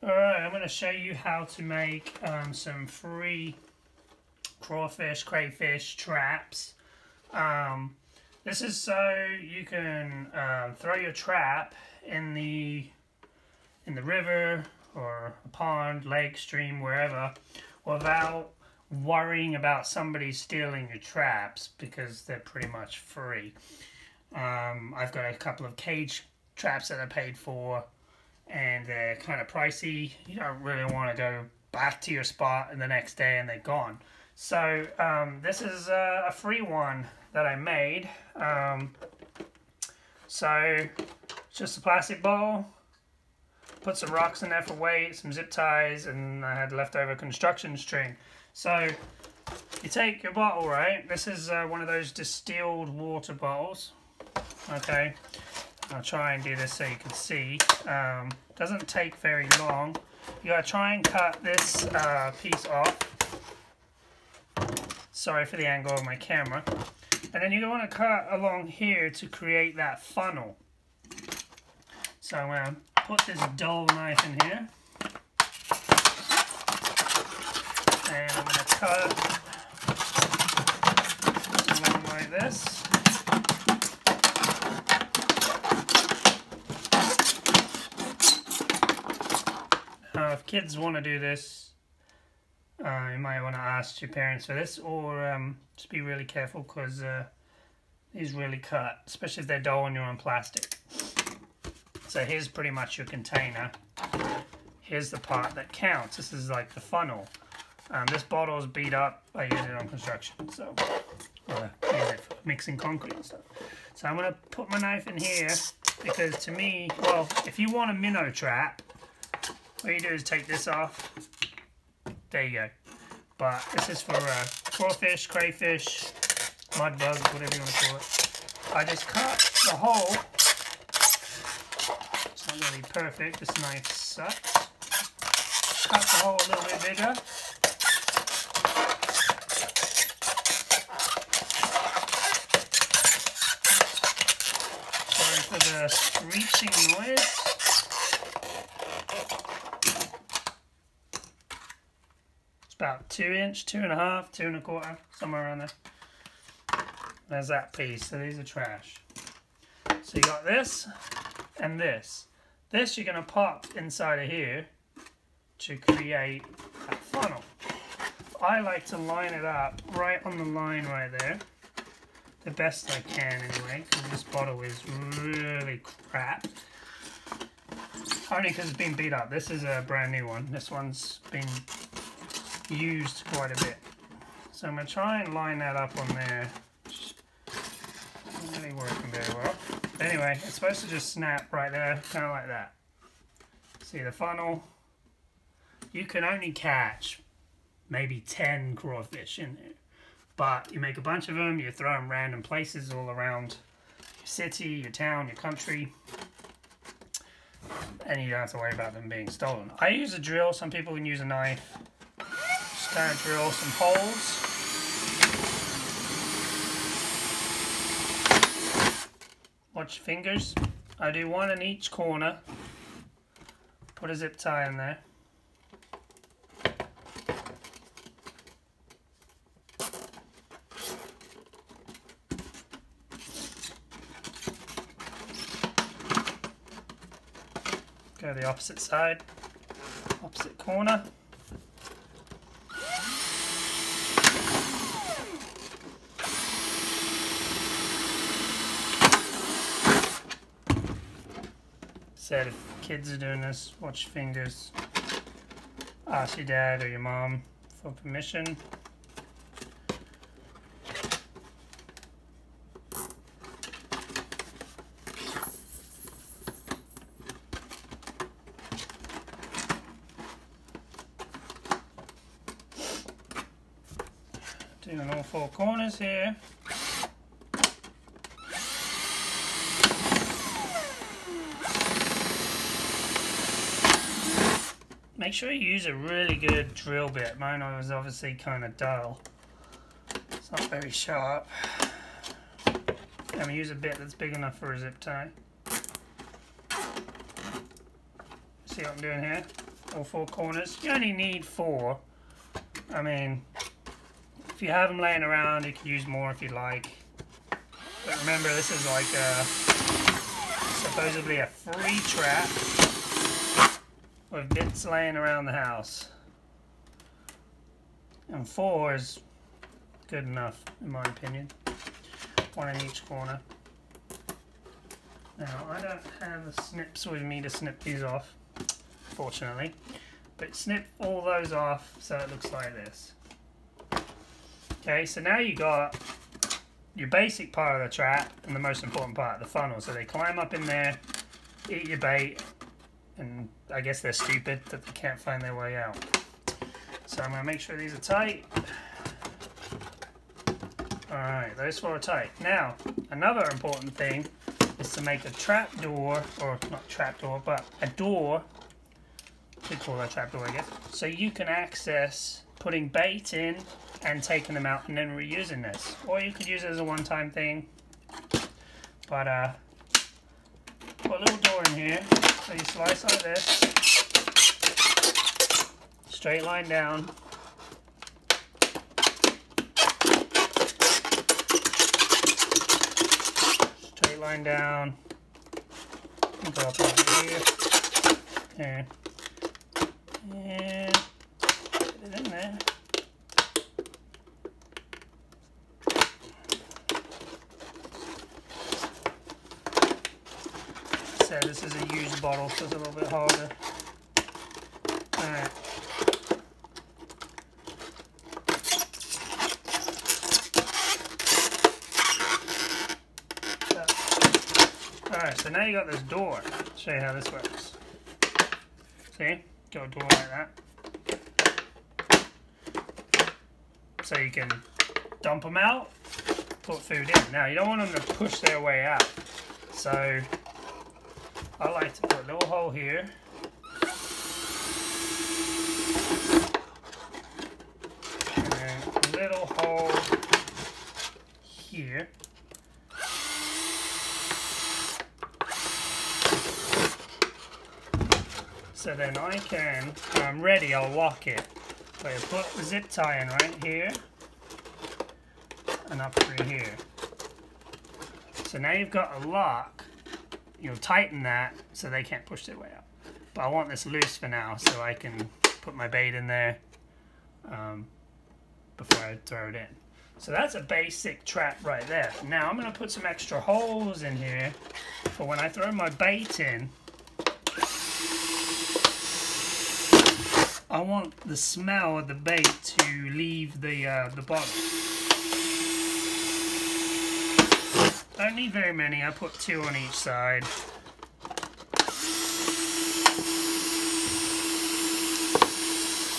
Alright, I'm going to show you how to make some free crawfish, crayfish traps. This is so you can throw your trap in the river or a pond, lake, stream, wherever, without worrying about somebody stealing your traps because they're pretty much free. I've got a couple of cage traps that I paid for, and they're kind of pricey. You don't really want to go back to your spot and the next day and they're gone. So this is a free one that I made. So just a plastic bowl, put some rocks in there for weight, some zip ties, and I had leftover construction string. So you take your bottle, right? This is one of those distilled water bottles. Okay, I'll try and do this so you can see. Doesn't take very long. You gotta try and cut this piece off. Sorry for the angle of my camera. And then you want to cut along here to create that funnel. So I'm going to put this dull knife in here. And I'm going to cut along like this. If kids want to do this, you might want to ask your parents for this, or just be really careful because these really cut, especially if they're dull and you're on plastic. So here's pretty much your container. Here's the part that counts. This is like the funnel. This bottle is beat up. I use it on construction, so I use it for mixing concrete and stuff. So I'm going to put my knife in here because to me, well, if you want a minnow trap, what you do is take this off. There you go. But this is for crawfish, crayfish, mud bugs, whatever you want to call it. I just cut the hole. It's not really perfect. This knife sucks. Cut the hole a little bit bigger. Sorry for the screeching noise. About 2 inch, 2.5, 2.25, somewhere around there. There's that piece. So these are trash. So you got this and this. This you're going to pop inside of here to create that funnel. I like to line it up right on the line right there. The best I can anyway, because this bottle is really crap. Only because it's been beat up. This is a brand new one. This one's been used quite a bit. So I'm going to try and line that up on there. Not really working very well. But anyway, it's supposed to just snap right there, kind of like that. See the funnel? You can only catch maybe 10 crawfish in there. But you make a bunch of them, you throw them random places all around your city, your town, your country. And you don't have to worry about them being stolen. I use a drill, some people can use a knife. Kind of drill some holes. Watch your fingers. I do one in each corner. Put a zip tie in there. Go to the opposite side, opposite corner. Said if kids are doing this, watch your fingers. Ask your dad or your mom for permission. Doing all 4 corners here. Make sure you use a really good drill bit. Mine was obviously kind of dull. It's not very sharp. I'm going to use a bit that's big enough for a zip tie. See what I'm doing here? all 4 corners. You only need 4. I mean, if you have them laying around, you can use more if you like. But remember, this is like supposedly a free trap with bits laying around the house. And 4 is good enough, in my opinion. 1 in each corner. Now, I don't have the snips with me to snip these off, fortunately. But snip all those off so it looks like this. Okay, so now you got your basic part of the trap and the most important part, the funnel. So they climb up in there, eat your bait, and I guess they're stupid that they can't find their way out. So I'm going to make sure these are tight. Alright, those 4 are tight. Now, another important thing is to make a trap door, or not trap door, but a door, we call that trap door, I guess, so you can access putting bait in and taking them out and then reusing this. Or you could use it as a one-time thing. But put a little door in here, so you slice like this, straight line down. Straight line down. Go up over here. Okay. And put it in there. So this is a used bottle, so it's a little bit harder. Alright. Alright, so now you got this door. I'll show you how this works. See? Got a door like that. So you can dump them out, put food in. Now you don't want them to push their way out. So I like to put a little hole here. And then a little hole here. So then I can, when I'm ready, I'll lock it. So you put the zip tie in right here and up through here. So now you've got a lock. You'll tighten that so they can't push their way out. But I want this loose for now so I can put my bait in there before I throw it in. So that's a basic trap right there. Now I'm going to put some extra holes in here for when I throw my bait in. I want the smell of the bait to leave the bottle. Don't need very many, I put 2 on each side.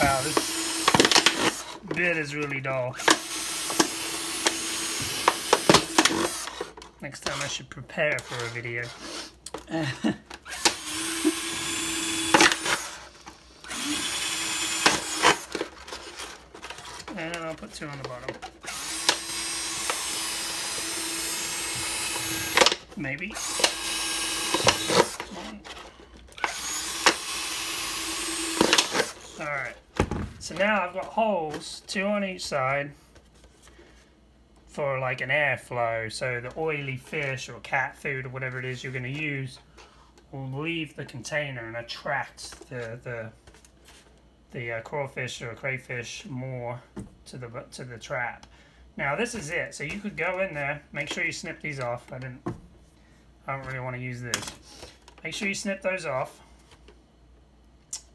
Wow, this bit is really dull. Next time I should prepare for a video. And I'll put 2 on the bottom. Maybe. Alright. So now I've got holes, 2 on each side, for like an airflow. So the oily fish or cat food or whatever it is you're going to use will leave the container and attract the crawfish or crayfish more to the trap. Now this is it. So you could go in there. Make sure you snip these off. I don't really want to use this. Make sure you snip those off,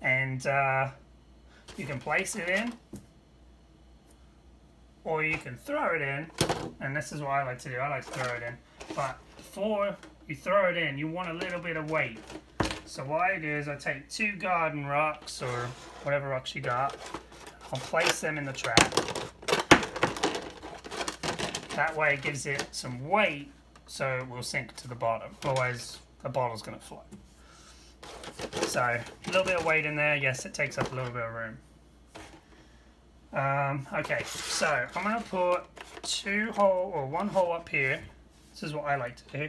and you can place it in, or you can throw it in. And this is what I like to do. I like to throw it in. But before you throw it in, you want a little bit of weight. So what I do is I take 2 garden rocks or whatever rocks you got. I'll place them in the trap. That way it gives it some weight so it will sink to the bottom. Otherwise the bottle's going to float. So a little bit of weight in there. Yes, it takes up a little bit of room. Okay, so I'm going to put 1 hole up here. This is what I like to do.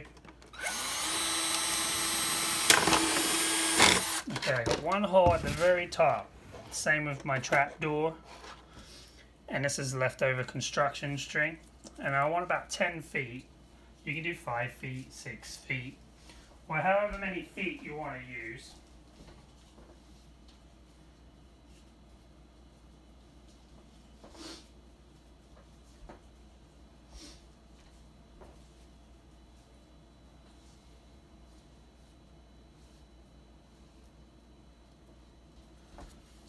Okay, I got one hole at the very top. Same with my trap door. And this is leftover construction string. And I want about 10 feet. You can do 5 feet, 6 feet, or however many feet you want to use.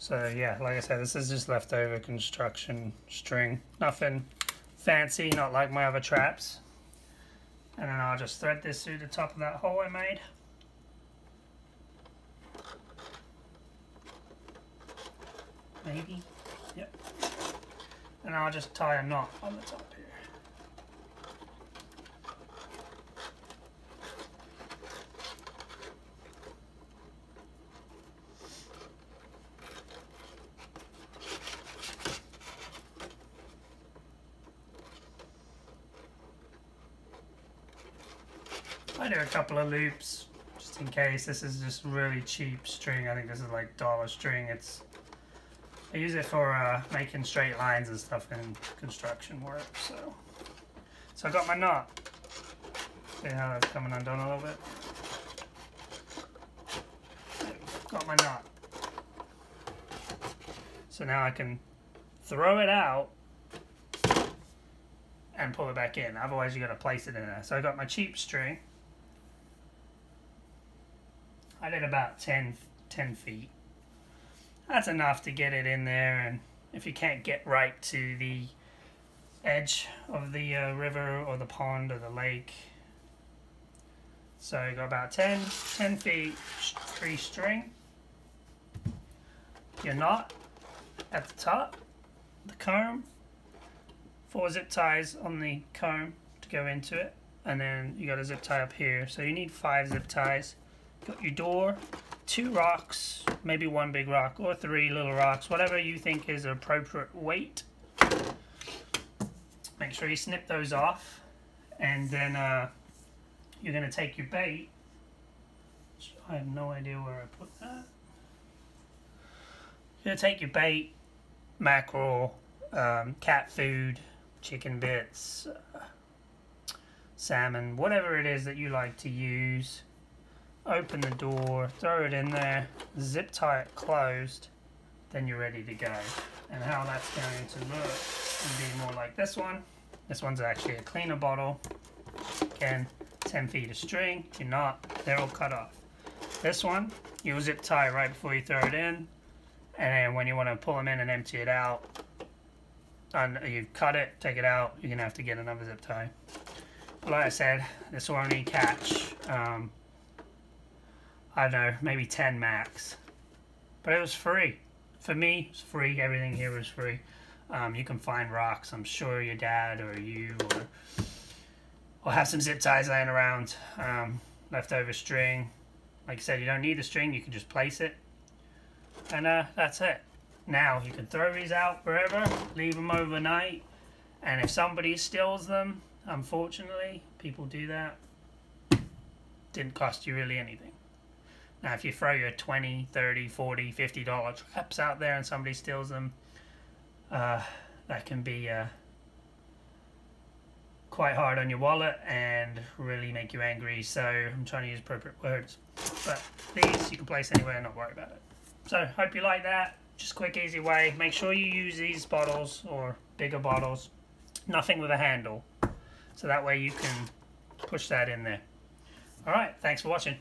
So yeah, like I said, this is just leftover construction string. Nothing fancy, not like my other traps. And then I'll just thread this through the top of that hole I made. Maybe, yep. And I'll just tie a knot on the top here. I do a couple of loops just in case. This is just really cheap string. I think this is like dollar string. I use it for making straight lines and stuff in construction work. So I got my knot. See how that's coming undone a little bit? Got my knot. So now I can throw it out and pull it back in. Otherwise you got to place it in there. So I got my cheap string. I did about 10 feet. That's enough to get it in there, and if you can't get right to the edge of the river or the pond or the lake. So you got about 10 feet, 3 string. Your knot at the top, the comb, 4 zip ties on the comb to go into it, and then you got a zip tie up here. So you need 5 zip ties. Got your door, 2 rocks, maybe 1 big rock or 3 little rocks, whatever you think is appropriate weight. Make sure you snip those off, and then you're going to take your bait. I have no idea where I put that. You're going to take your bait, mackerel, cat food, chicken bits, salmon, whatever it is that you like to use. Open the door, throw it in there, zip tie it closed, then you're ready to go. And how that's going to look will be more like this one. This one's actually a cleaner bottle. Again, 10 feet of string, your knot, they're all cut off. This one, you'll zip tie right before you throw it in, and then when you want to pull them in and empty it out, and you cut it, take it out, you're going to have to get another zip tie. But like I said, this will only catch I don't know, maybe 10 max. But it was free. For me, it's free. Everything here was free. You can find rocks. I'm sure your dad or you or have some zip ties laying around. Leftover string. Like I said, you don't need the string. You can just place it. And that's it. Now, you can throw these out wherever. Leave them overnight. And if somebody steals them, unfortunately, people do that. Didn't cost you really anything. Now, if you throw your $20, $30, $40, $50 traps out there and somebody steals them, that can be quite hard on your wallet and really make you angry. So I'm trying to use appropriate words. But these you can place anywhere and not worry about it. So hope you like that. Just quick, easy way. Make sure you use these bottles or bigger bottles. Nothing with a handle. So that way you can push that in there. All right, thanks for watching.